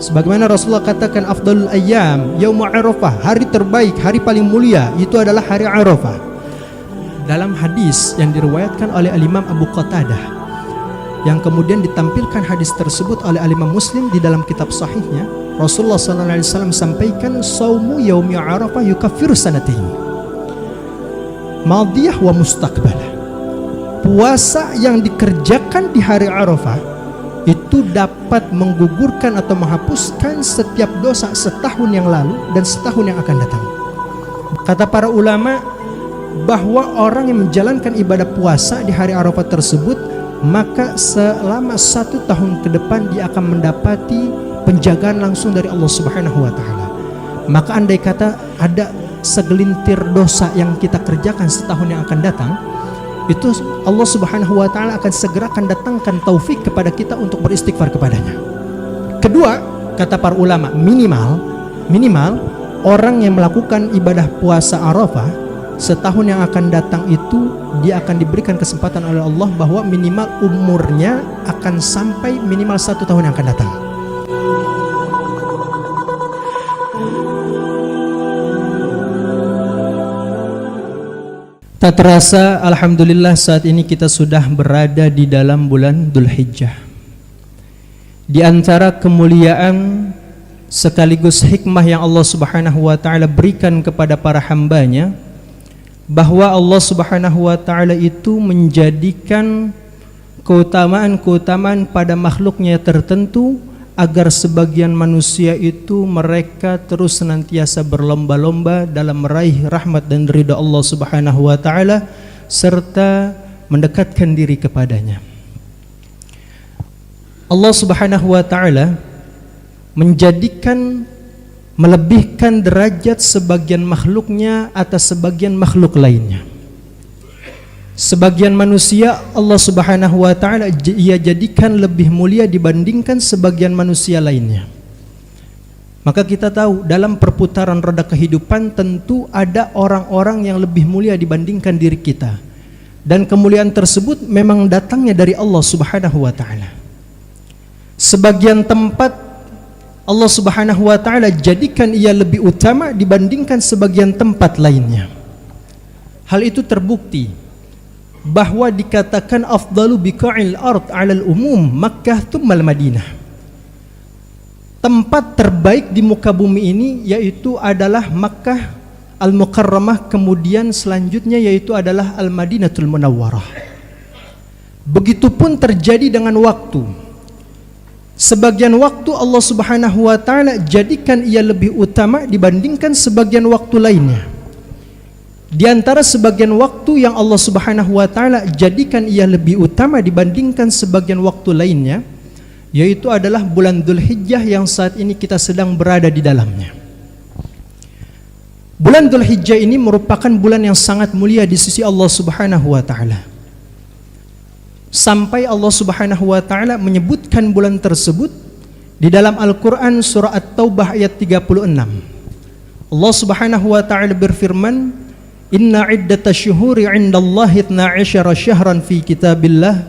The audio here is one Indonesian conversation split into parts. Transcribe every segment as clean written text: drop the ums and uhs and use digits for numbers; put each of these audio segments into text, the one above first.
Sebagaimana Rasulullah katakan, afdalul ayyam yaumul Arafah, hari terbaik, hari paling mulia itu adalah hari Arafah. Dalam hadis yang diriwayatkan oleh Al-Imam Abu Qatadah, yang kemudian ditampilkan hadis tersebut oleh Al-Imam Muslim di dalam kitab sahihnya, Rasulullah SAW sampaikan, saumu yaumi Arafah yukaffiru sanatain madiyah wa mustaqbalah. Puasa yang dikerjakan di hari Arafah itu dapat menggugurkan atau menghapuskan setiap dosa setahun yang lalu dan setahun yang akan datang. Kata para ulama bahwa orang yang menjalankan ibadah puasa di hari Arafah tersebut, maka selama 1 tahun ke depan dia akan mendapati penjagaan langsung dari Allah Subhanahu wa Ta'ala. Maka andai kata ada segelintir dosa yang kita kerjakan setahun yang akan datang, itu Allah Subhanahu wa Ta'ala akan segera akan datangkan taufik kepada kita untuk beristighfar kepadanya. Kedua, kata para ulama, minimal orang yang melakukan ibadah puasa Arafah setahun yang akan datang itu, dia akan diberikan kesempatan oleh Allah bahwa minimal umurnya akan sampai minimal 1 tahun yang akan datang. Tak terasa, alhamdulillah, saat ini kita sudah berada di dalam bulan Dzulhijjah. Di antara kemuliaan sekaligus hikmah yang Allah Subhanahu wa Ta'ala berikan kepada para hambanya, bahwa Allah Subhanahu wa Ta'ala itu menjadikan keutamaan-keutamaan pada makhluknya tertentu, agar sebagian manusia itu mereka terus senantiasa berlomba-lomba dalam meraih rahmat dan ridha Allah Subhanahu wa Ta'ala serta mendekatkan diri kepadanya. Allah Subhanahu wa Ta'ala menjadikan, melebihkan derajat sebagian makhluknya atas sebagian makhluk lainnya. Sebagian manusia Allah Subhanahu wa Ta'ala ia jadikan lebih mulia dibandingkan sebagian manusia lainnya. Maka kita tahu dalam perputaran roda kehidupan tentu ada orang-orang yang lebih mulia dibandingkan diri kita, dan kemuliaan tersebut memang datangnya dari Allah Subhanahu wa Ta'ala. Sebagian tempat Allah Subhanahu wa Ta'ala jadikan ia lebih utama dibandingkan sebagian tempat lainnya. Hal itu terbukti bahwa dikatakan afdalu biqa'il ard 'alal umum Makkah tsummal Madinah. Tempat terbaik di muka bumi ini yaitu adalah Makkah Al-Mukarramah, kemudian selanjutnya yaitu adalah Al-Madinatul Munawwarah. Begitupun terjadi dengan waktu. Sebagian waktu Allah Subhanahu wa Ta'ala jadikan ia lebih utama dibandingkan sebagian waktu lainnya. Di antara sebagian waktu yang Allah Subhanahu wa Ta'ala jadikan ia lebih utama dibandingkan sebagian waktu lainnya, yaitu adalah bulan Dzulhijjah yang saat ini kita sedang berada di dalamnya. Bulan Dzulhijjah ini merupakan bulan yang sangat mulia di sisi Allah Subhanahu wa Ta'ala. Sampai Allah Subhanahu wa Ta'ala menyebutkan bulan tersebut di dalam Al-Quran surah At-Taubah ayat 36. Allah Subhanahu wa Ta'ala berfirman, inna iddatash syuhuri 'indallahi 12 syahran fi kitabillah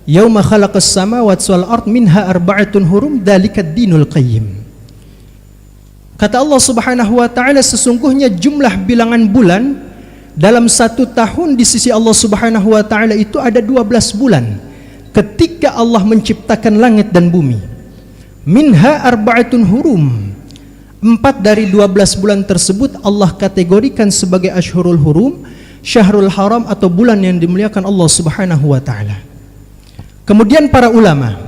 yauma khalaqas samawati wal ard minha arba'atun hurum dzalikad dinul qayyim. Kata Allah Subhanahu wa Ta'ala, sesungguhnya jumlah bilangan bulan dalam 1 tahun di sisi Allah Subhanahu wa Ta'ala itu ada 12 bulan ketika Allah menciptakan langit dan bumi. Minha arba'atun hurum, 4 dari 12 bulan tersebut Allah kategorikan sebagai Ashhurul Hurum, Syahrul Haram atau bulan yang dimuliakan Allah Subhanahu wa Ta'ala. Kemudian para ulama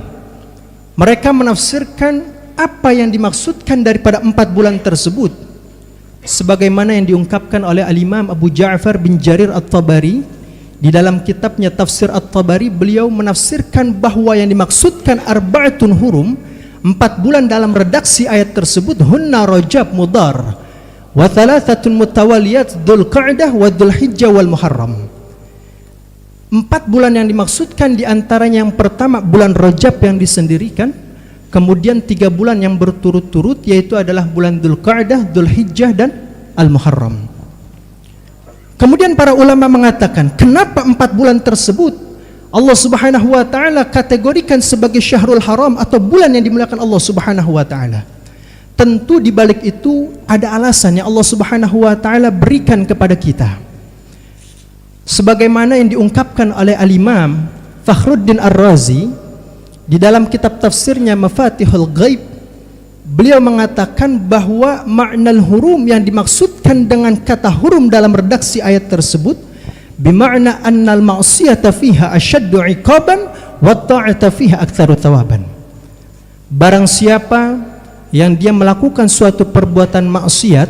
mereka menafsirkan apa yang dimaksudkan daripada 4 bulan tersebut, sebagaimana yang diungkapkan oleh Al-Imam Abu Ja'far bin Jarir At-Tabari di dalam kitabnya Tafsir At-Tabari. Beliau menafsirkan bahwa yang dimaksudkan arba'atun hurum, 4 bulan dalam redaksi ayat tersebut, hunna Rajab Mudhar wa thalathatun mutawaliyat Dzulqa'dah wa Dzulhijjah wal Muharram. 4 bulan yang dimaksudkan diantaranya yang pertama bulan Rajab yang disendirikan, kemudian 3 bulan yang berturut-turut yaitu adalah bulan Dzulqa'dah, Dzulhijjah dan Al-Muharram. Kemudian para ulama mengatakan, kenapa 4 bulan tersebut Allah Subhanahu wa taala kategorikan sebagai syahrul haram atau bulan yang dimuliakan Allah Subhanahu wa taala. Tentu di balik itu ada alasan yang Allah Subhanahu wa taala berikan kepada kita. Sebagaimana yang diungkapkan oleh Al-Imam Fakhruddin Ar-Razi di dalam kitab tafsirnya Mafatihul Ghaib, beliau mengatakan bahwa makna hurum yang dimaksudkan dengan kata hurum dalam redaksi ayat tersebut bima'na annal ma'siyata fiha asyaddu 'iqaban wa ta'ata fiha aktsaru thawaban. Barang siapa yang dia melakukan suatu perbuatan maksiat,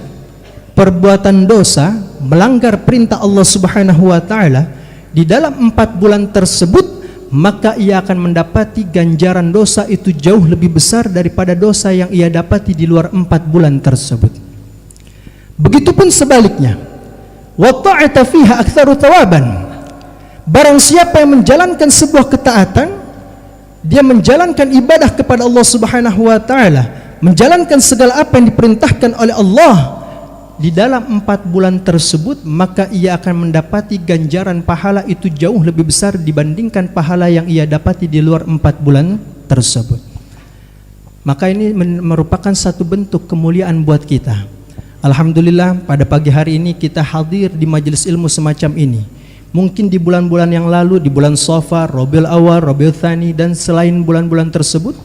perbuatan dosa, melanggar perintah Allah Subhanahu wa taala di dalam 4 bulan tersebut, maka ia akan mendapati ganjaran dosa itu jauh lebih besar daripada dosa yang ia dapati di luar 4 bulan tersebut. Begitupun sebaliknya, wa ta'ata fiha aktsaru thawaban. Barang siapa yang menjalankan sebuah ketaatan, dia menjalankan ibadah kepada Allah Subhanahu wa taala, menjalankan segala apa yang diperintahkan oleh Allah di dalam 4 bulan tersebut, maka ia akan mendapati ganjaran pahala itu jauh lebih besar dibandingkan pahala yang ia dapati di luar 4 bulan tersebut. Maka ini merupakan satu bentuk kemuliaan buat kita. Alhamdulillah pada pagi hari ini kita hadir di majelis ilmu semacam ini. Mungkin di bulan-bulan yang lalu, di bulan Safar, Rabiul Awal, Rabiul Tsani, dan selain bulan-bulan tersebut,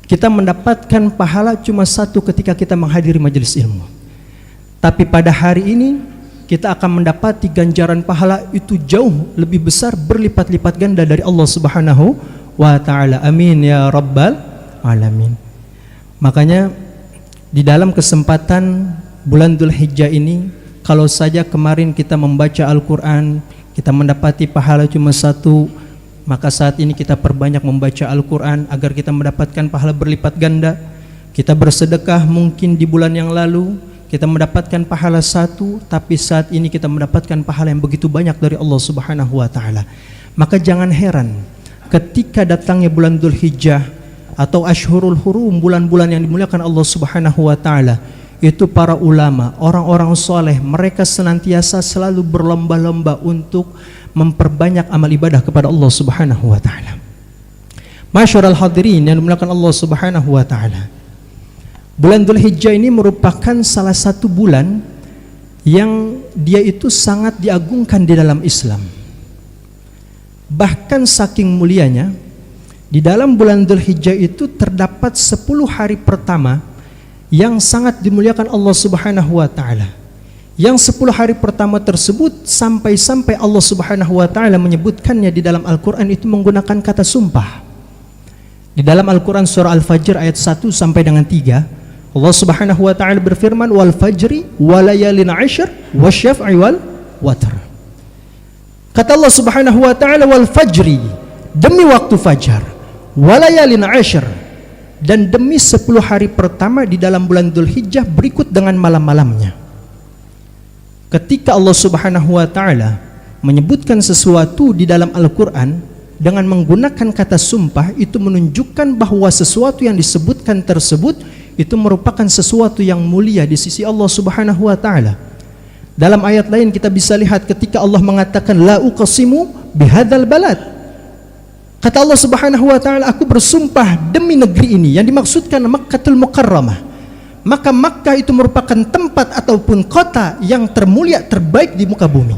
kita mendapatkan pahala cuma satu ketika kita menghadiri majelis ilmu. Tapi pada hari ini kita akan mendapati ganjaran pahala itu jauh lebih besar, berlipat-lipat ganda dari Allah Subhanahu wa taala. Amin ya rabbal alamin. Makanya di dalam kesempatan bulan Dzulhijjah ini, kalau saja kemarin kita membaca Al-Quran, kita mendapati pahala cuma satu, maka saat ini kita perbanyak membaca Al-Quran agar kita mendapatkan pahala berlipat ganda. Kita bersedekah mungkin di bulan yang lalu kita mendapatkan pahala satu, tapi saat ini kita mendapatkan pahala yang begitu banyak dari Allah Subhanahu wa taala. Maka jangan heran ketika datangnya bulan Dzulhijjah atau Ashhurul Hurum, bulan-bulan yang dimuliakan Allah Subhanahu wa taala, itu para ulama, orang-orang soleh, mereka senantiasa selalu berlomba-lomba untuk memperbanyak amal ibadah kepada Allah Subhanahu wa taala. Masyarul hadirin yang dimuliakan Allah Subhanahu wa taala, bulan Dzulhijjah ini merupakan salah satu bulan yang dia itu sangat diagungkan di dalam Islam. Bahkan saking mulianya, di dalam bulan Dzulhijjah itu terdapat 10 hari pertama yang sangat dimuliakan Allah Subhanahu wa taala. Yang 10 hari pertama tersebut sampai-sampai Allah Subhanahu wa taala menyebutkannya di dalam Al-Qur'an itu menggunakan kata sumpah. Di dalam Al-Qur'an surah Al-Fajr ayat 1 sampai dengan 3, Allah Subhanahu wa taala berfirman, wal fajri walayalin 'ashr wasyaf'i wal watr. Kata Allah Subhanahu wa taala, wal fajri, demi waktu fajar, walayalin 'ashr, dan demi 10 hari pertama di dalam bulan Dzulhijjah berikut dengan malam-malamnya. Ketika Allah Subhanahu wa taala menyebutkan sesuatu di dalam Al-Qur'an dengan menggunakan kata sumpah, itu menunjukkan bahwa sesuatu yang disebutkan tersebut itu merupakan sesuatu yang mulia di sisi Allah Subhanahu wa taala. Dalam ayat lain kita bisa lihat ketika Allah mengatakan la uqsimu bihadzal balad. Kata Allah Subhanahu wa taala, aku bersumpah demi negeri ini, yang dimaksudkan Makkatul Mukarramah. Maka Makkah itu merupakan tempat ataupun kota yang termulia, terbaik di muka bumi.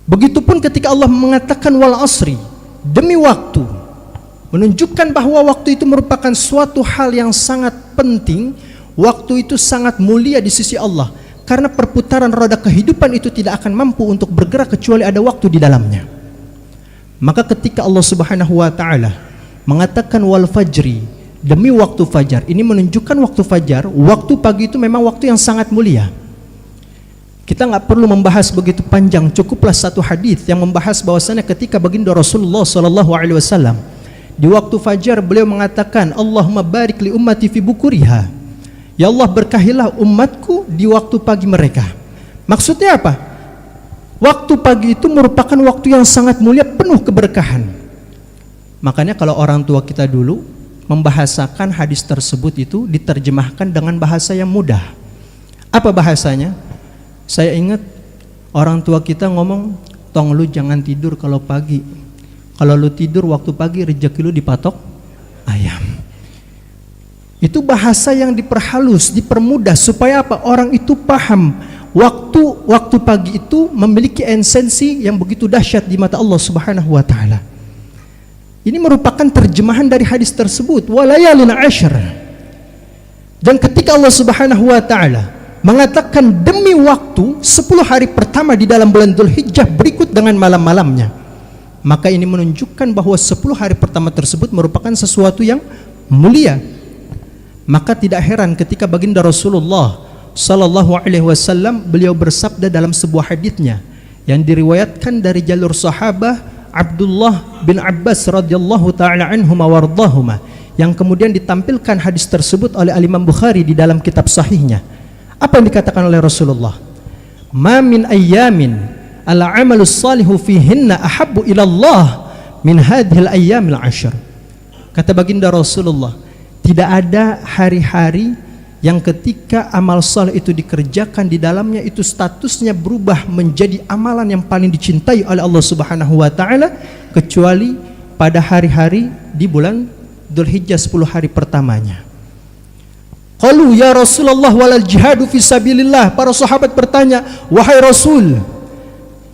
Begitupun ketika Allah mengatakan wal asri, demi waktu, menunjukkan bahwa waktu itu merupakan suatu hal yang sangat penting. Waktu itu sangat mulia di sisi Allah, karena perputaran roda kehidupan itu tidak akan mampu untuk bergerak kecuali ada waktu di dalamnya. Maka ketika Allah Subhanahu wa taala mengatakan wal fajri, demi waktu fajar, ini menunjukkan waktu fajar, waktu pagi itu memang waktu yang sangat mulia. Kita nggak perlu membahas begitu panjang, cukuplah satu hadis yang membahas bahwasanya ketika baginda Rasulullah SAW di waktu fajar beliau mengatakan, Allahumma barik li ummati fi bukuriha, ya Allah berkahilah umatku di waktu pagi mereka. Maksudnya apa? Waktu pagi itu merupakan waktu yang sangat mulia, penuh keberkahan. Makanya kalau orang tua kita dulu membahasakan hadis tersebut itu diterjemahkan dengan bahasa yang mudah. Apa bahasanya? Saya ingat orang tua kita ngomong, tong lu jangan tidur kalau pagi, Kalau lu tidur waktu pagi, rezeki lu dipatok ayam. Itu bahasa yang diperhalus, dipermudah supaya apa? Orang itu paham waktu pagi itu memiliki esensi yang begitu dahsyat di mata Allah Subhanahu wa taala. Ini merupakan terjemahan dari hadis tersebut, walayalin ashr. Dan ketika Allah Subhanahu wa taala mengatakan demi waktu 10 hari pertama di dalam bulan Dzulhijjah berikut dengan malam-malamnya, maka ini menunjukkan bahwa 10 hari pertama tersebut merupakan sesuatu yang mulia. Maka tidak heran ketika baginda Rasulullah sallallahu alaihi wasallam beliau bersabda dalam sebuah hadisnya yang diriwayatkan dari jalur sahabat Abdullah bin Abbas radhiyallahu taala anhuma wardahuma, yang kemudian ditampilkan hadis tersebut oleh Imam Bukhari di dalam kitab sahihnya. Apa yang dikatakan oleh Rasulullah? Ma min ayyamin al-amalus salihu fihinna ahabbu ila Allah min hadhil ayyamil ashr. Kata baginda Rasulullah, tidak ada hari-hari yang ketika amal saleh itu dikerjakan di dalamnya itu statusnya berubah menjadi amalan yang paling dicintai oleh Allah Subhanahu wa taala kecuali pada hari-hari di bulan Dzulhijjah 10 hari pertamanya. Qalu ya Rasulullah walal jihadu fi sabilillah. Para sahabat bertanya, wahai Rasul,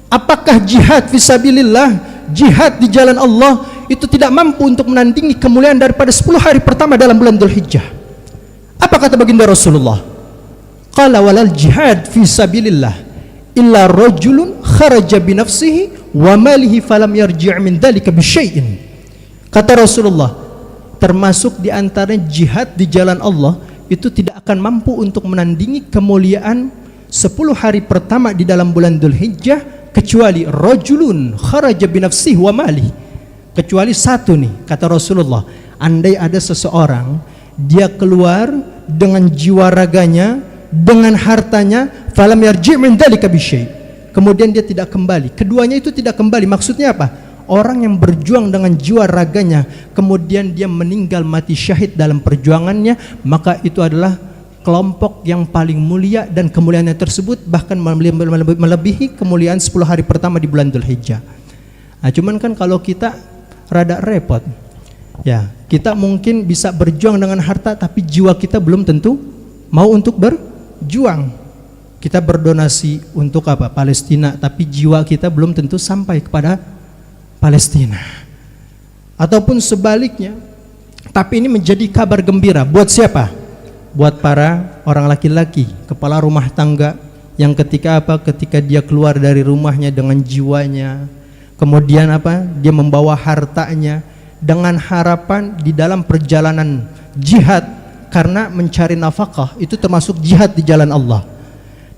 apakah jihad fi sabilillah, jihad di jalan Allah itu tidak mampu untuk menandingi kemuliaan daripada 10 hari pertama dalam bulan Dzulhijjah? Apa kata baginda Rasulullah? Qala walal jihad fi sabilillah illa rajulun kharaja bi nafsihi wa malihi falam yarji' min dzalika bi syai'in. Kata Rasulullah, termasuk di antara jihad di jalan Allah itu tidak akan mampu untuk menandingi kemuliaan 10 hari pertama di dalam bulan Dzulhijjah kecuali rajulun kharaja bi nafsihi wa malihi. Kecuali satu nih, kata Rasulullah, andai ada seseorang dia keluar dengan jiwa raganya, dengan hartanya, falam yarji' min dzalika bisyai', kemudian dia tidak kembali, keduanya itu tidak kembali. Maksudnya apa? Orang yang berjuang dengan jiwa raganya kemudian dia meninggal mati syahid dalam perjuangannya, maka itu adalah kelompok yang paling mulia dan kemuliaannya tersebut bahkan melebihi kemuliaan 10 hari pertama di bulan Dzulhijjah. Nah, cuman kan kalau kita rada repot ya, kita mungkin bisa berjuang dengan harta tapi jiwa kita belum tentu mau untuk berjuang. Kita berdonasi untuk apa? Palestina, tapi jiwa kita belum tentu sampai kepada Palestina. Ataupun sebaliknya. Tapi ini menjadi kabar gembira buat siapa? Buat para orang laki-laki, kepala rumah tangga yang ketika apa? Ketika dia keluar dari rumahnya dengan jiwanya, kemudian apa? Dia membawa hartanya dengan harapan di dalam perjalanan jihad karena mencari nafkah, itu termasuk jihad di jalan Allah.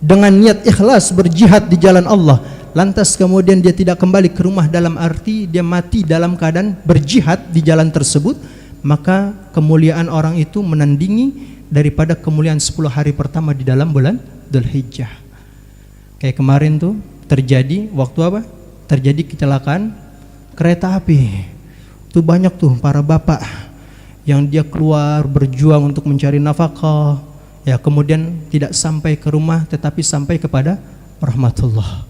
Dengan niat ikhlas berjihad di jalan Allah, lantas kemudian dia tidak kembali ke rumah dalam arti dia mati dalam keadaan berjihad di jalan tersebut, maka kemuliaan orang itu menandingi daripada kemuliaan 10 hari pertama di dalam bulan Dzulhijjah. Kayak kemarin tuh terjadi waktu apa? Terjadi kecelakaan kereta api. Itu banyak tuh para bapak yang dia keluar berjuang untuk mencari nafkah, ya kemudian tidak sampai ke rumah tetapi sampai kepada rahmatullah.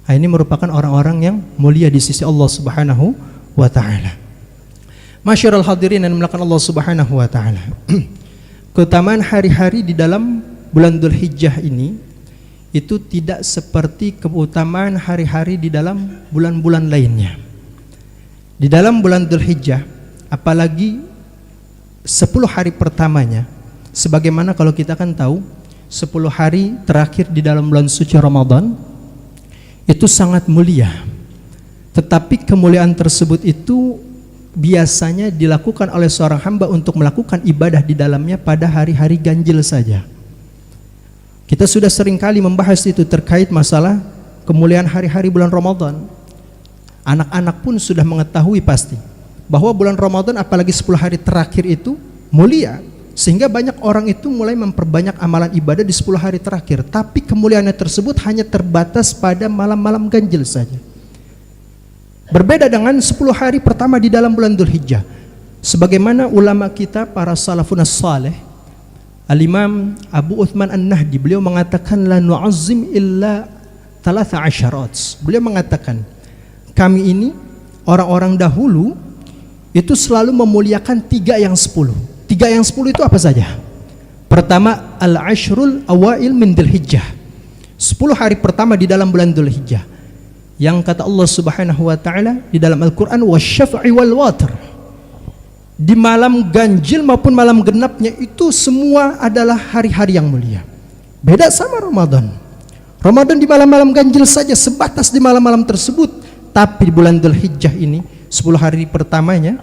Nah, ini merupakan orang-orang yang mulia di sisi Allah Subhanahu wa taala. Masyiral hadirin yang dimuliakan Allah Subhanahu wa taala. Keutamaan hari-hari di dalam bulan Dzulhijjah ini itu tidak seperti keutamaan hari-hari di dalam bulan-bulan lainnya. Di dalam bulan Dzulhijjah, apalagi 10 hari pertamanya, sebagaimana kalau kita kan tahu 10 hari terakhir di dalam bulan suci Ramadan itu sangat mulia. Tetapi kemuliaan tersebut itu biasanya dilakukan oleh seorang hamba untuk melakukan ibadah di dalamnya pada hari-hari ganjil saja. Kita sudah sering kali membahas itu terkait masalah kemuliaan hari-hari bulan Ramadan. Anak-anak pun sudah mengetahui pasti bahwa bulan Ramadan apalagi 10 hari terakhir itu mulia, sehingga banyak orang itu mulai memperbanyak amalan ibadah di 10 hari terakhir. Tapi kemuliaannya tersebut hanya terbatas pada malam-malam ganjil saja. Berbeda dengan 10 hari pertama di dalam bulan Dzulhijjah. Sebagaimana ulama kita para salafun salih, Al-Imam Abu Uthman An-Nahdi, beliau mengatakan la nu'azzim illa 13 asyarat. Beliau mengatakan kami ini orang-orang dahulu itu selalu memuliakan 3 yang 10. 3 yang 10 itu apa saja? Pertama, al-ashrul awail min Dzulhijjah. 10 hari pertama di dalam bulan Dzulhijjah. Yang kata Allah Subhanahu wa taala di dalam Al-Qur'an, wasyaf'i wal watr. Di malam ganjil maupun malam genapnya itu semua adalah hari-hari yang mulia. Beda sama Ramadan. Ramadan di malam-malam ganjil saja, sebatas di malam-malam tersebut. Tapi di bulan Dzulhijjah ini 10 hari pertamanya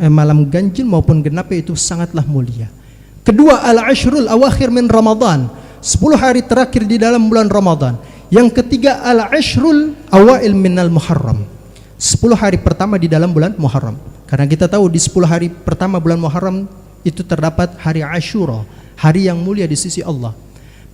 malam ganjil maupun genapnya itu sangatlah mulia. Kedua, al-ashrul awakhir min Ramadan, 10 hari terakhir di dalam bulan Ramadan. Yang ketiga, al-ashrul awail minal Muharram, 10 hari pertama di dalam bulan Muharram. Karena kita tahu di 10 hari pertama bulan Muharram itu terdapat hari Ashura, hari yang mulia di sisi Allah.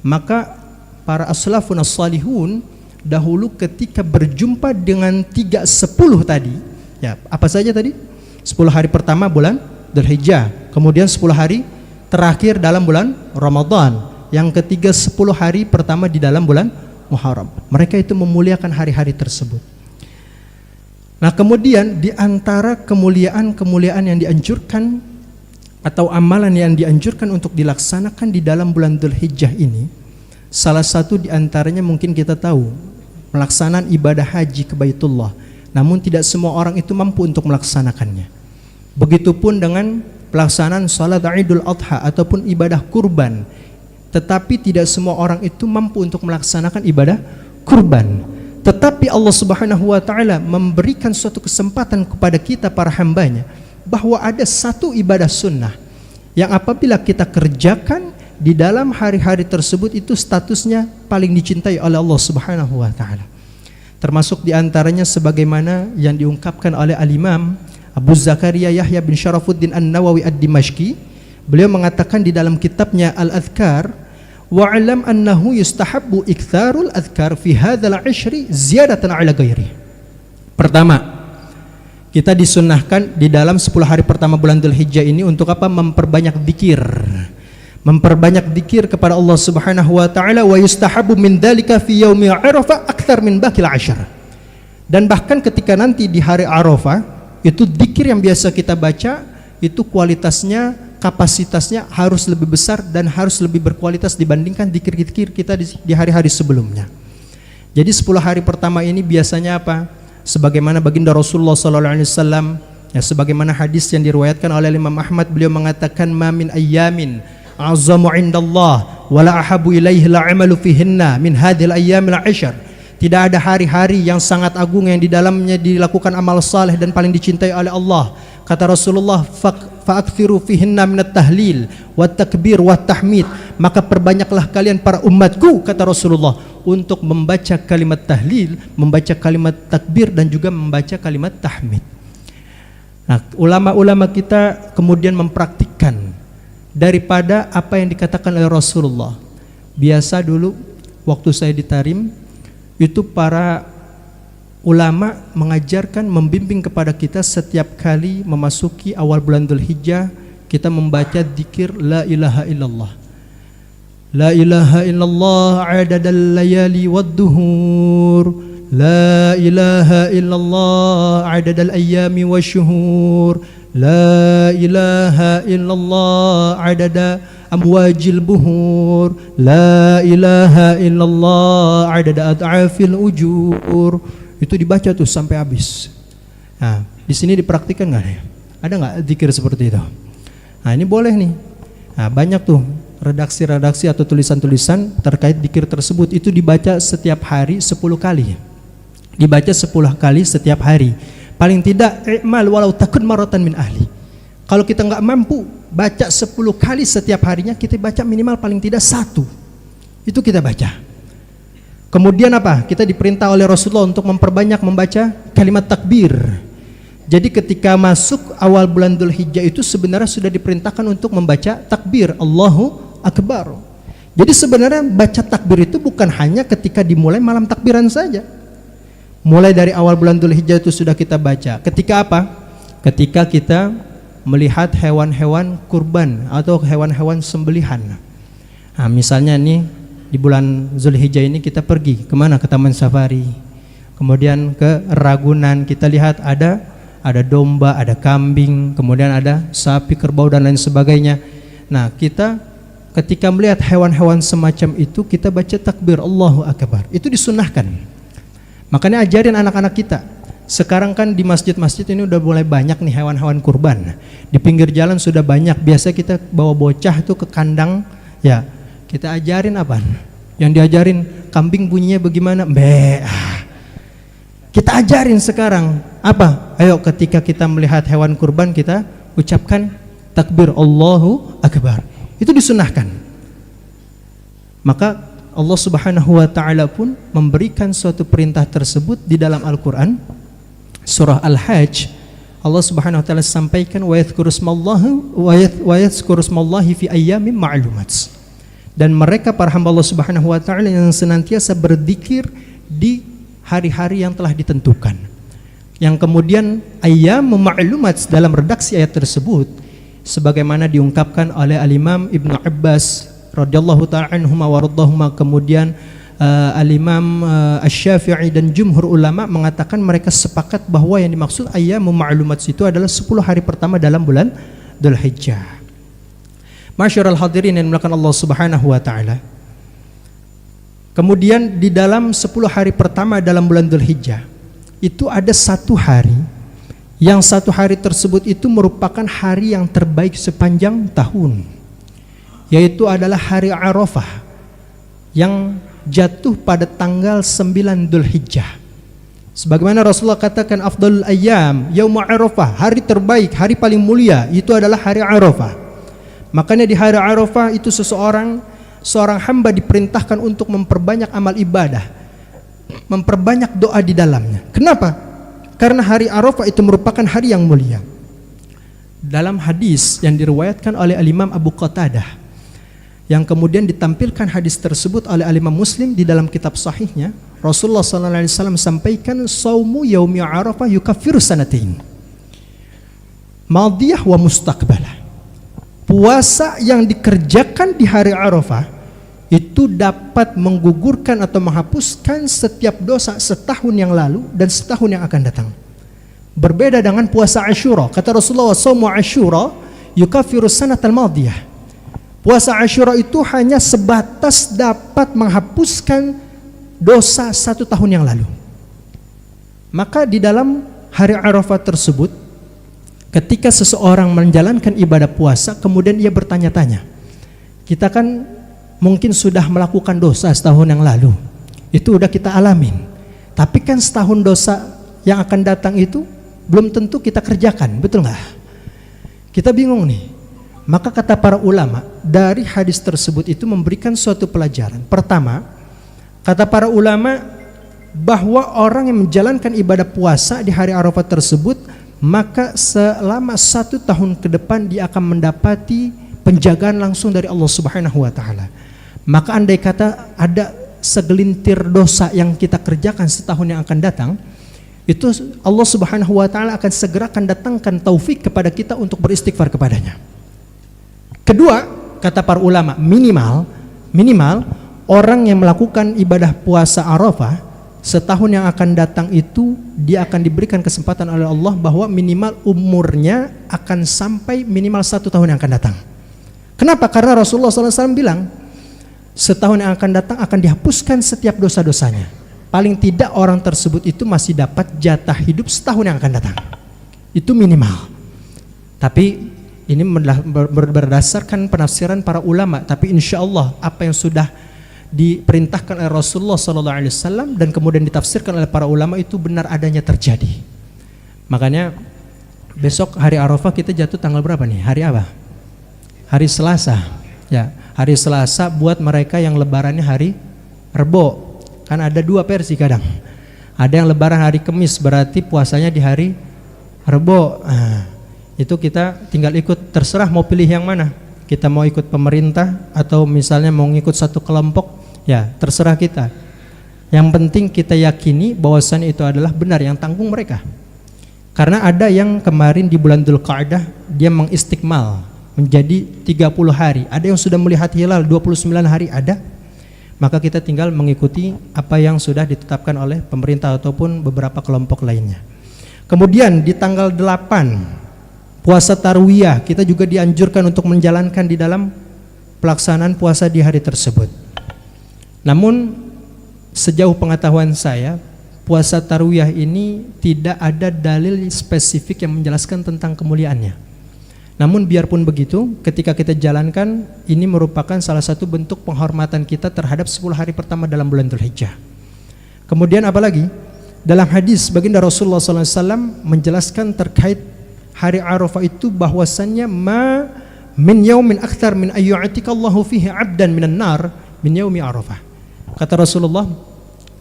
Maka para as-salafun as-salihun dahulu ketika berjumpa dengan 3-10 tadi, ya apa saja tadi? 10 hari pertama bulan Dzulhijjah, kemudian 10 hari terakhir dalam bulan Ramadan, yang ketiga 10 hari pertama di dalam bulan Muharram. Mereka itu memuliakan hari-hari tersebut. Nah, kemudian di antara kemuliaan-kemuliaan yang dianjurkan atau amalan yang dianjurkan untuk dilaksanakan di dalam bulan Dzulhijjah ini, salah satu di antaranya mungkin kita tahu, melaksanaan ibadah haji ke Baitullah. Namun tidak semua orang itu mampu untuk melaksanakannya. Begitupun dengan pelaksanaan salat Idul Adha ataupun ibadah kurban. Tetapi tidak semua orang itu mampu untuk melaksanakan ibadah kurban. Tetapi Allah Subhanahu wa taala memberikan suatu kesempatan kepada kita para hambanya bahwa ada satu ibadah sunnah yang apabila kita kerjakan di dalam hari-hari tersebut itu statusnya paling dicintai oleh Allah Subhanahu wa taala. Termasuk di antaranya sebagaimana yang diungkapkan oleh Al-Imam Abu Zakaria Yahya bin Syarafuddin An-Nawawi Ad-Dimashqi. Beliau mengatakan di dalam kitabnya Al-Adhkar, wa'lam annahu yustahabbu iktsarul adhkar fi hadzal 'ashri ziyadatan 'ala ghairi. Pertama, kita disunnahkan di dalam 10 hari pertama bulan Dzulhijjah ini untuk apa? Memperbanyak zikir. Memperbanyak zikir kepada Allah Subhanahu wa taala, wa yustahabu min dzalika fi yaumi Arafah aktsar min baqil 'ashr. Dan bahkan ketika nanti di hari Arafah, itu zikir yang biasa kita baca itu kualitasnya, kapasitasnya harus lebih besar dan harus lebih berkualitas dibandingkan zikir-zikir kita di hari-hari sebelumnya. Jadi 10 hari pertama ini biasanya apa? Sebagaimana baginda Rasulullah sallallahu alaihi wasallam, ya sebagaimana hadis yang diriwayatkan oleh Imam Ahmad, beliau mengatakan, "Ma min ayyamin azamu indallah wala ahabu ilaihi la'amalu fihinna min hadhil ayyamil 'ashr." Tidak ada hari-hari yang sangat agung yang di dalamnya dilakukan amal saleh dan paling dicintai oleh Allah. Kata Rasulullah, fa'akthiru fihinna minat tahlil wat takbir wat tahmid. Maka perbanyaklah kalian para umatku, kata Rasulullah, untuk membaca kalimat tahlil, membaca kalimat takbir dan juga membaca kalimat tahmid. Nah, ulama-ulama kita kemudian mempraktikkan daripada apa yang dikatakan oleh Rasulullah. Biasa dulu waktu saya di Tarim, itu para ulama mengajarkan, membimbing kepada kita setiap kali memasuki awal bulan Dzulhijjah, kita membaca zikir la ilaha illallah. La ilaha illallah adadal layali wad-duhur. La ilaha illallah adadal ayyami wasyuhur. La ilaha illallah adada amwajil buhur. La ilaha illallah adada ad'afil ujur. Itu dibaca tuh sampai habis. Nah, di sini dipraktikkan nggak ya? Ada nggak zikir seperti itu? Nah, ini boleh nih. Nah, banyak tuh redaksi-redaksi atau tulisan-tulisan terkait zikir tersebut, itu dibaca setiap hari 10 kali. Dibaca 10 kali setiap hari. Paling tidak i'mal walau takun maratan min ahli. Kalau kita nggak mampu baca 10 kali setiap harinya, kita baca minimal paling tidak 1. Itu kita baca. Kemudian apa? Kita diperintah oleh Rasulullah untuk memperbanyak membaca kalimat takbir. Jadi ketika masuk awal bulan Dzulhijjah itu sebenarnya sudah diperintahkan untuk membaca takbir, Allahu Akbar. Jadi sebenarnya baca takbir itu bukan hanya ketika dimulai malam takbiran saja. Mulai dari awal bulan Dzulhijjah itu sudah kita baca. Ketika apa? Ketika kita melihat hewan-hewan kurban atau hewan-hewan sembelihan. Nah, misalnya nih di bulan Dzulhijjah ini kita pergi kemana? Ke taman safari, kemudian ke Ragunan kita lihat ada domba, ada kambing, kemudian ada sapi, kerbau dan lain sebagainya. Nah, kita ketika melihat hewan-hewan semacam itu, kita baca takbir Allahu Akbar. Itu disunnahkan. Makanya ajarin anak-anak kita. Sekarang kan di masjid-masjid ini udah mulai banyak nih hewan-hewan kurban. Di pinggir jalan sudah banyak. Biasa kita bawa bocah itu ke kandang, ya kita ajarin apa? Yang diajarin kambing bunyinya bagaimana? Mbe. Kita ajarin sekarang apa? Ayo ketika kita melihat hewan kurban kita ucapkan takbir Allahu Akbar. Itu disunahkan. Maka Allah Subhanahu wa taala pun memberikan suatu perintah tersebut di dalam Al-Qur'an. Surah Al-Hajj, Allah Subhanahu wa taala sampaikan wa yadhkurusmallahi fi ayyamin ma'lumat. Dan mereka para hamba Allah Subhanahu wa taala yang senantiasa berzikir di hari-hari yang telah ditentukan. Yang kemudian ayyam ma'lumat dalam redaksi ayat tersebut sebagaimana diungkapkan oleh Al-Imam Ibnu Abbas radhiyallahu ta'ala anhuma wa radhahuma, kemudian Al-Imam Asy-Syafi'i dan jumhur ulama mengatakan mereka sepakat bahwa yang dimaksud ayyam ma'lumat itu adalah 10 hari pertama dalam bulan Dzulhijjah. Masyarul hadirin yang dimuliakan Allah Subhanahu wa taala. Kemudian di dalam 10 hari pertama dalam bulan Dzulhijjah itu ada satu hari yang satu hari tersebut itu merupakan hari yang terbaik sepanjang tahun, yaitu adalah hari Arafah yang jatuh pada tanggal 9 Dzulhijjah. Sebagaimana Rasulullah katakan afdalul ayyam yaum Arafah, hari terbaik, hari paling mulia itu adalah hari Arafah. Makanya di hari Arafah itu seorang hamba diperintahkan untuk memperbanyak amal ibadah, memperbanyak doa di dalamnya. Kenapa? Karena hari Arafah itu merupakan hari yang mulia. Dalam hadis yang diriwayatkan oleh Al-Imam Abu Qatadah, yang kemudian ditampilkan hadis tersebut oleh Al-Imam Muslim di dalam kitab sahihnya, Rasulullah SAW sampaikan saumu yaumi Arafah yukaffiru sanatain madiyah wa mustaqbalah. Puasa yang dikerjakan di hari Arafah itu dapat menggugurkan atau menghapuskan setiap dosa setahun yang lalu dan setahun yang akan datang. Berbeda dengan puasa Asyura. Kata Rasulullah, saumu Asyura yukaffiru sanatal madiyah. Puasa Asyura itu hanya sebatas dapat menghapuskan dosa 1 tahun yang lalu. Maka di dalam hari Arafah tersebut, ketika seseorang menjalankan ibadah puasa, kemudian ia bertanya-tanya, kita kan mungkin sudah melakukan dosa setahun yang lalu, itu udah kita alamin, tapi kan setahun dosa yang akan datang itu belum tentu kita kerjakan, betul nggak? Kita bingung nih. Maka kata para ulama, dari hadis tersebut itu memberikan suatu pelajaran. Pertama, kata para ulama bahwa orang yang menjalankan ibadah puasa di hari Arafah tersebut, maka selama 1 tahun ke depan dia akan mendapati penjagaan langsung dari Allah Subhanahu wa taala. Maka andai kata ada segelintir dosa yang kita kerjakan setahun yang akan datang, itu Allah Subhanahu wa taala akan segera datangkan taufik kepada kita untuk beristighfar kepadanya. Kedua, kata para ulama, minimal orang yang melakukan ibadah puasa Arafah setahun yang akan datang itu dia akan diberikan kesempatan oleh Allah bahwa minimal umurnya akan sampai minimal 1 tahun yang akan datang. Kenapa? Karena Rasulullah SAW bilang setahun yang akan datang akan dihapuskan setiap dosa-dosanya. Paling tidak orang tersebut itu masih dapat jatah hidup setahun yang akan datang. Itu minimal. Tapi ini berdasarkan penafsiran para ulama. Tapi insya Allah apa yang sudah diperintahkan oleh Rasulullah SAW dan kemudian ditafsirkan oleh para ulama itu benar adanya terjadi. Makanya besok hari Arafah kita jatuh tanggal berapa nih? Hari apa? Hari Selasa. Ya, hari Selasa buat mereka yang lebarannya hari Rebo. Kan ada 2 versi kadang. Ada yang lebaran hari Kamis, berarti puasanya di hari Rebo. Itu kita tinggal ikut, terserah mau pilih yang mana. Kita mau ikut pemerintah atau misalnya mau ngikut satu kelompok, ya terserah kita. Yang penting kita yakini bahwasannya itu adalah benar yang tanggung mereka. Karena ada yang kemarin di bulan Dzulqa'dah dia mengistikmal menjadi 30 hari. Ada yang sudah melihat hilal 29 hari ada. maka kita tinggal mengikuti apa yang sudah ditetapkan oleh pemerintah ataupun beberapa kelompok lainnya. Kemudian di tanggal 8 puasa Tarwiyah, kita juga dianjurkan untuk menjalankan di dalam pelaksanaan puasa di hari tersebut. Namun sejauh pengetahuan saya, puasa Tarwiyah ini tidak ada dalil spesifik yang menjelaskan tentang kemuliaannya. Namun biarpun begitu, ketika kita jalankan, ini merupakan salah satu bentuk penghormatan kita terhadap 10 hari pertama dalam bulan Dzulhijjah. Kemudian apalagi? Dalam hadis baginda Rasulullah SAW menjelaskan terkait hari Arafah itu bahwasannya ma min yaumin akthar min ayyu'atikallahu fihi 'abdan minan nar min yaumi Arafah. Kata Rasulullah,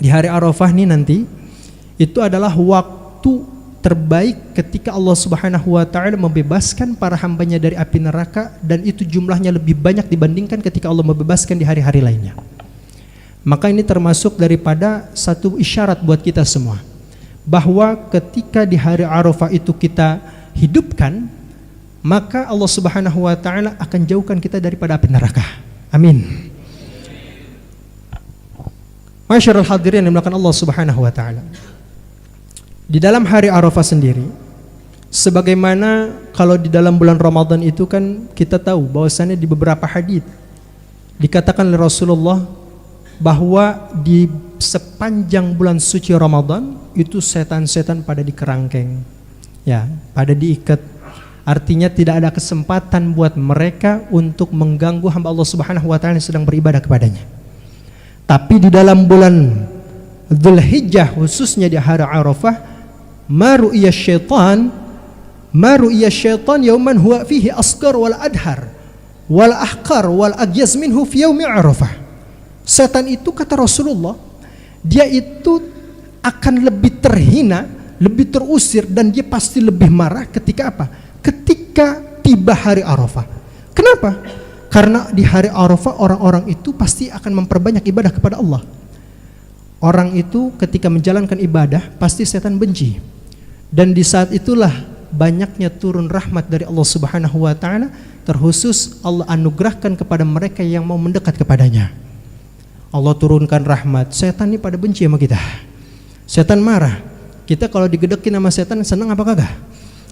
di hari Arafah ini nanti itu adalah waktu terbaik ketika Allah Subhanahu wa taala membebaskan para hambanya dari api neraka, dan itu jumlahnya lebih banyak dibandingkan ketika Allah membebaskan di hari-hari lainnya. Maka ini termasuk daripada satu isyarat buat kita semua bahwa ketika di hari Arafah itu kita hidupkan, maka Allah Subhanahu wa taala akan jauhkan kita daripada api neraka. Amin. Masyarul hadirin yang dimuliakan Allah Subhanahu wa taala. Di dalam hari Arafah sendiri, sebagaimana kalau di dalam bulan Ramadan itu kan kita tahu bahwasannya di beberapa hadits dikatakan oleh Rasulullah bahwa di sepanjang bulan suci Ramadan itu setan-setan pada dikerangkeng, ya, pada diikat. Artinya tidak ada kesempatan buat mereka untuk mengganggu hamba Allah Subhanahu wa taala yang sedang beribadah kepadanya. Tapi di dalam bulan Dzulhijjah, khususnya di hari Arafah, ma ru'iya syaitan yauman huwa fihi asghar wal adhar wal ahqar wal agyaz minhu fi yaumi Arafah. Setan itu, kata Rasulullah, dia itu akan lebih terhina, lebih terusir, dan dia pasti lebih marah ketika apa? Ketika tiba hari Arafah. Kenapa? Karena di hari Arafah orang-orang itu pasti akan memperbanyak ibadah kepada Allah. Orang itu ketika menjalankan ibadah pasti setan benci. Dan di saat itulah banyaknya turun rahmat dari Allah Subhanahu wa taala, terkhusus Allah anugerahkan kepada mereka yang mau mendekat kepadanya. Allah turunkan rahmat, setan ini pada benci sama kita. Setan marah. Kita kalau digedekin sama setan senang apa kagak?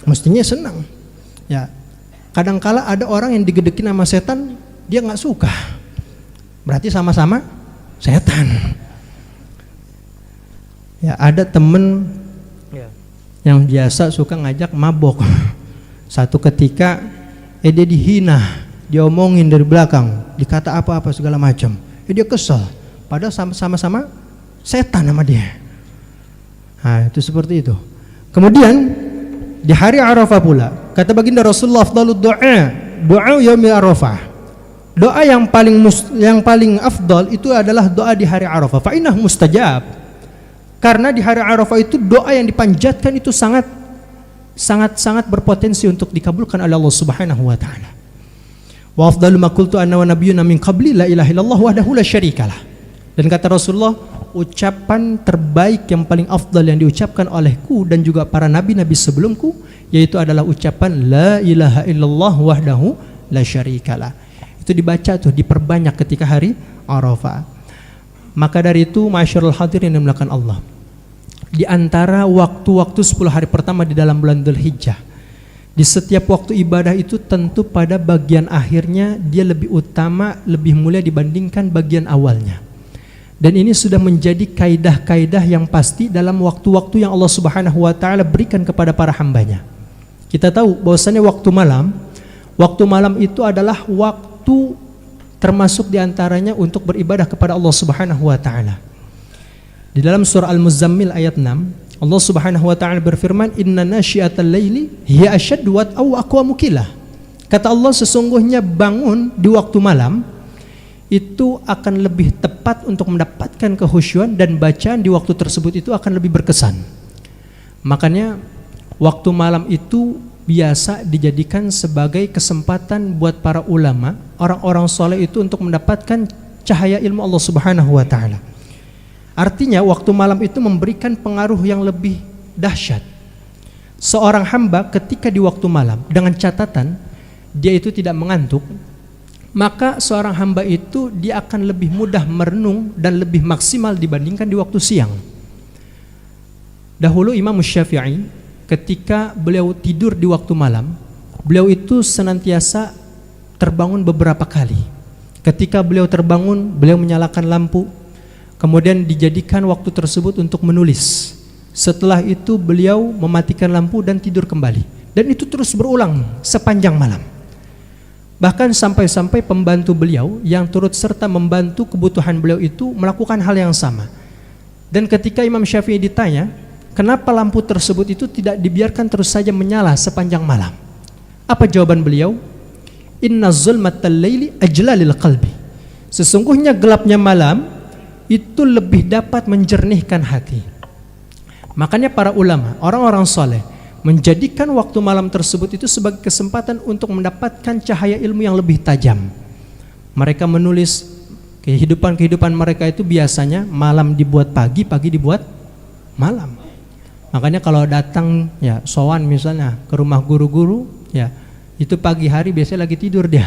Mestinya senang. Ya. Kadangkala ada orang yang digedekin sama setan, dia nggak suka. Berarti sama-sama setan. Ya, ada temen yang biasa suka ngajak mabok. Satu ketika dia dihina, dia omongin dari belakang, dikata apa-apa segala macam. Dia kesel, padahal sama-sama setan sama dia. Nah, itu seperti itu. Kemudian di hari Arafah pula, kata baginda Rasulullah, afdalud doa yaumi Arafah. Doa yang paling afdal itu adalah doa di hari Arafah. Fa innahu mustajab. Karena di hari Arafah itu doa yang dipanjatkan itu sangat berpotensi untuk dikabulkan oleh Allah Subhanahu wa taala. Wa afdalu ma qultu anna wa nabiyyuna min qabli la ilaha illallah wahdahu la syarikalah. Dan kata Rasulullah, ucapan terbaik yang paling afdal yang diucapkan olehku dan juga para nabi-nabi sebelumku yaitu adalah ucapan la ilaha illallah wahdahu la syarikalah. Itu dibaca tuh, diperbanyak ketika hari Arafah. Maka dari itu, masyarul hadirin yang dimuliakan Allah, di antara waktu-waktu 10 hari pertama di dalam bulan Dzulhijjah, di setiap waktu ibadah itu tentu pada bagian akhirnya dia lebih utama, lebih mulia dibandingkan bagian awalnya. Dan ini sudah menjadi kaidah-kaidah yang pasti dalam waktu-waktu yang Allah Subhanahu wa taala berikan kepada para hambanya. Kita tahu bahwasannya waktu malam itu adalah waktu termasuk diantaranya untuk beribadah kepada Allah Subhanahu wa taala. Di dalam surah Al-Muzammil ayat 6, Allah Subhanahu wa taala berfirman, "Inna nasyiatal laili hiya asyaddu wat'aw wa aqwamu qilah." Kata Allah, sesungguhnya bangun di waktu malam itu akan lebih tepat untuk mendapatkan kehusyuan, dan bacaan di waktu tersebut itu akan lebih berkesan. Makanya waktu malam itu biasa dijadikan sebagai kesempatan buat para ulama, orang-orang soleh itu untuk mendapatkan cahaya ilmu Allah Subhanahu wa taala. Artinya waktu malam itu memberikan pengaruh yang lebih dahsyat. Seorang hamba ketika di waktu malam, dengan catatan dia itu tidak mengantuk, maka seorang hamba itu dia akan lebih mudah merenung dan lebih maksimal dibandingkan di waktu siang. Dahulu Imam Syafi'i ketika beliau tidur di waktu malam, beliau itu senantiasa terbangun beberapa kali. Ketika beliau terbangun, beliau menyalakan lampu, kemudian dijadikan waktu tersebut untuk menulis. Setelah itu beliau mematikan lampu dan tidur kembali. Dan itu terus berulang sepanjang malam. Bahkan sampai-sampai pembantu beliau yang turut serta membantu kebutuhan beliau itu melakukan hal yang sama. Dan ketika Imam Syafi'i ditanya, kenapa lampu tersebut itu tidak dibiarkan terus saja menyala sepanjang malam? Apa jawaban beliau? Inna zulmatal laili ajlalil qalbi. Sesungguhnya gelapnya malam itu lebih dapat menjernihkan hati. Makanya para ulama, orang-orang soleh menjadikan waktu malam tersebut itu sebagai kesempatan untuk mendapatkan cahaya ilmu yang lebih tajam. Mereka menulis kehidupan mereka itu biasanya malam dibuat pagi, pagi dibuat malam. Makanya kalau datang ya sowan misalnya ke rumah guru-guru ya, itu pagi hari biasanya lagi tidur dia.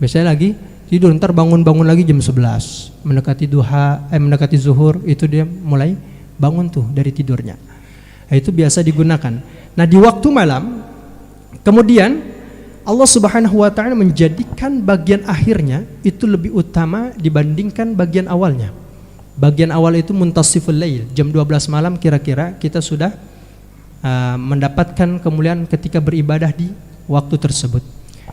Biasanya lagi tidur, ntar bangun-bangun lagi jam 11. Mendekati zuhur itu dia mulai bangun tuh dari tidurnya. Nah, itu biasa digunakan. Nah, di waktu malam kemudian Allah Subhanahu wa taala menjadikan bagian akhirnya itu lebih utama dibandingkan bagian awalnya. Bagian awal itu muntasiful lail, jam 12 malam kira-kira kita sudah mendapatkan kemuliaan ketika beribadah di waktu tersebut.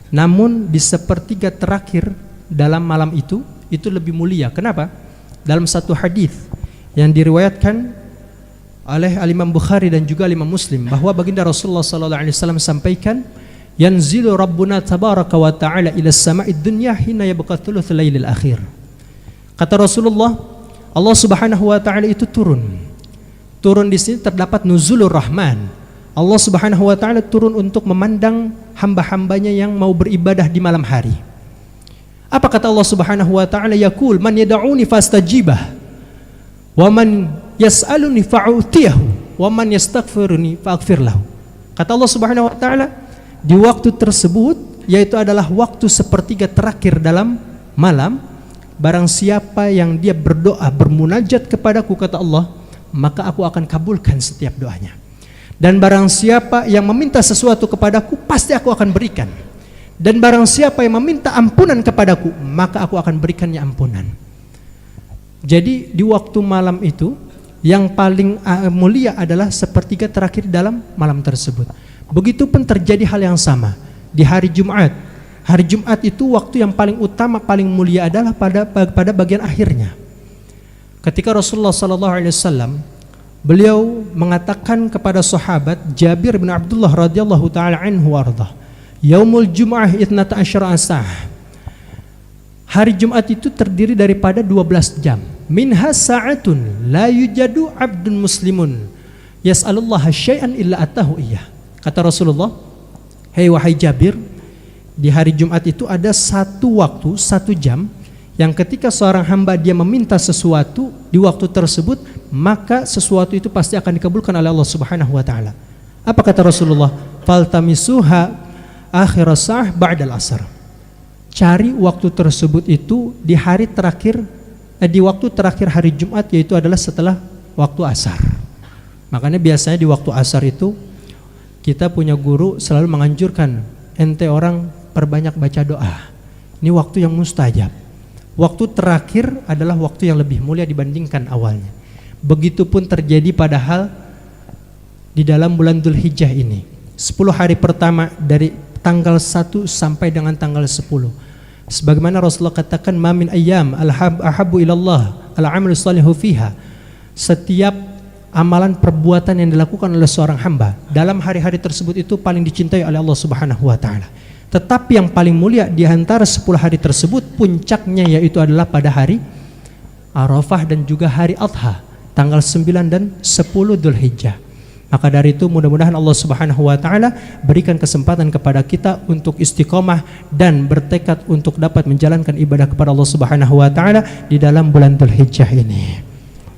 Namun di sepertiga terakhir dalam malam itu lebih mulia. Kenapa? Dalam satu hadis yang diriwayatkan oleh Imam Bukhari dan juga Imam Muslim bahwa baginda Rasulullah sallallahu alaihi wasallam sampaikan, yanzilu rabbuna tabaraka wa ta'ala ila as-sama'id dunya hina yabqa thuluth lailil akhir. Kata Rasulullah, Allah Subhanahu wa taala itu turun. Turun di sini terdapat nuzulur rahman. Allah Subhanahu wa taala turun untuk memandang hamba-hambanya yang mau beribadah di malam hari. Apa kata Allah Subhanahu wa taala? Yaqul man yad'uni fastajibah wa man yas'aluni fa'utiyahu wa man yastaghfiruni fa'aghfir lahu. Kata Allah Subhanahu wa taala, di waktu tersebut yaitu adalah waktu sepertiga terakhir dalam malam, barang siapa yang dia berdoa bermunajat kepadaku, kata Allah, maka aku akan kabulkan setiap doanya. Dan barang siapa yang meminta sesuatu kepadaku, pasti aku akan berikan. Dan barang siapa yang meminta ampunan kepadaku, maka aku akan berikannya ampunan. Jadi di waktu malam itu yang paling mulia adalah sepertiga terakhir dalam malam tersebut. Begitupun terjadi hal yang sama di hari Jumat. Hari Jumat itu waktu yang paling utama, paling mulia adalah pada bagian akhirnya. Ketika Rasulullah SAW, beliau mengatakan kepada sahabat Jabir bin Abdullah radhiyallahu taala anhu warḍah, Yaumul Jum'ah 12 sa'ah. Hari Jumat itu terdiri daripada 12 jam. Minha sa'atun la yujadu 'abdun muslimun yas'alullaha syai'an illa atahu iyyah. Kata Rasulullah, "Hei wahai Jabir, di hari Jumat itu ada satu waktu, 1 jam yang ketika seorang hamba dia meminta sesuatu di waktu tersebut, maka sesuatu itu pasti akan dikabulkan oleh Allah Subhanahu wa taala." Apa kata Rasulullah? "Faltamisuha akhir sa'ah ba'dal asar." Cari waktu tersebut itu di hari terakhir, di waktu terakhir hari Jumat, yaitu adalah setelah waktu asar. Makanya biasanya di waktu asar itu kita punya guru selalu menganjurkan ente orang perbanyak baca doa. Ini waktu yang mustajab. Waktu terakhir adalah waktu yang lebih mulia dibandingkan awalnya. Begitupun terjadi padahal di dalam bulan Dzulhijjah ini. 10 hari pertama dari tanggal 1 sampai dengan tanggal 10. Sebagaimana Rasulullah katakan, "Ma min ayyam ahabbu ilallah al-'amalu shalihu fiha." Setiap amalan perbuatan yang dilakukan oleh seorang hamba dalam hari-hari tersebut itu paling dicintai oleh Allah Subhanahu wa taala. Tetapi yang paling mulia di antara 10 hari tersebut, puncaknya yaitu adalah pada hari Arafah dan juga hari Adha, tanggal 9 dan 10 Dzulhijjah. Maka dari itu mudah-mudahan Allah Subhanahu wa taala berikan kesempatan kepada kita untuk istiqomah dan bertekad untuk dapat menjalankan ibadah kepada Allah Subhanahu wa taala di dalam bulan Dzulhijjah ini.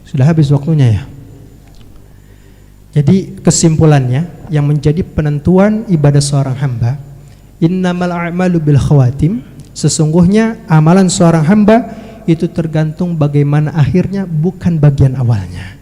Sudah habis waktunya ya. Jadi kesimpulannya yang menjadi penentuan ibadah seorang hamba, innamal a'malu bil khawatim, Sesungguhnya amalan seorang hamba itu tergantung bagaimana akhirnya, bukan bagian awalnya.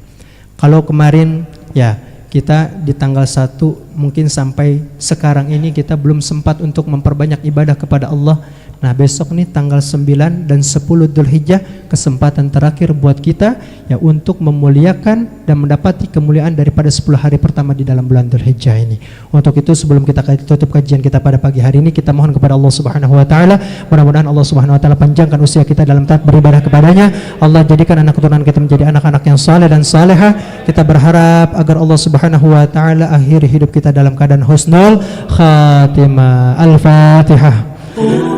Kalau kemarin ya kita di tanggal 1 mungkin sampai sekarang ini kita belum sempat untuk memperbanyak ibadah kepada Allah. Nah besok nih tanggal 9 dan 10 Dzulhijjah, kesempatan terakhir buat kita ya untuk memuliakan dan mendapati kemuliaan daripada 10 hari pertama di dalam bulan Dzulhijjah ini. Untuk itu sebelum kita tutup kajian kita pada pagi hari ini, kita mohon kepada Allah Subhanahu wa taala, mudah-mudahan Allah Subhanahu wa taala panjangkan usia kita dalam taat beribadah kepadanya. Allah jadikan anak keturunan kita menjadi anak-anak yang saleh dan salehah. Kita berharap agar Allah Subhanahu wa taala akhiri hidup kita dalam keadaan husnul khatimah. Al-Fatihah.